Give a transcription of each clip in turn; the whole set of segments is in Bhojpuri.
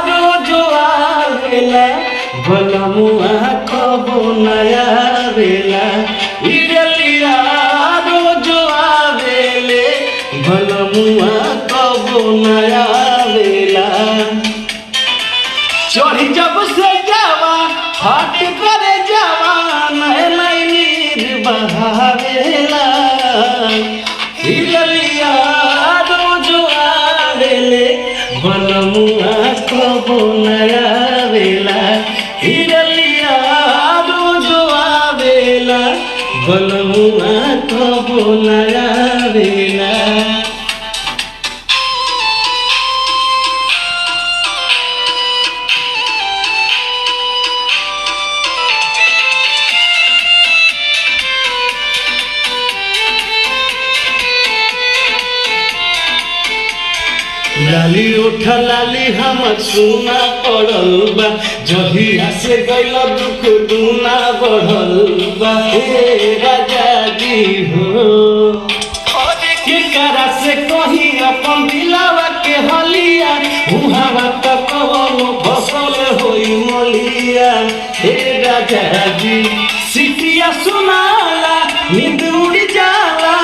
रोज आवेला भलमुआ कबो नया बेला इडलिया रोज आवेले भलमुआ कबो नया बेला चढ़ी जब से जावा हाथ करे जावा नई नीर बहावेला इडलिया रोज आवेले भलमुआ कबो नया बेला इडलिया रोज आवेला भलमुआ कबो नया बेला लाली उठा लाली हम सुना पड़ल बा जहिया से गइल दुख दूना बढ़ल बा हे राजा जी हो के करा से कही अपन दिलावा के हलिया उहावा तक फसल होई मलिया हे राजा जी सिटिया सुनाला नींद उड़ जाला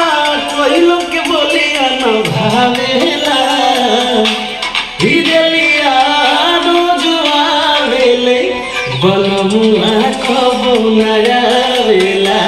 कोई लोग के बोलिया न भावेला इडलिया रोज आवेले भलमुआ कबो नया बेला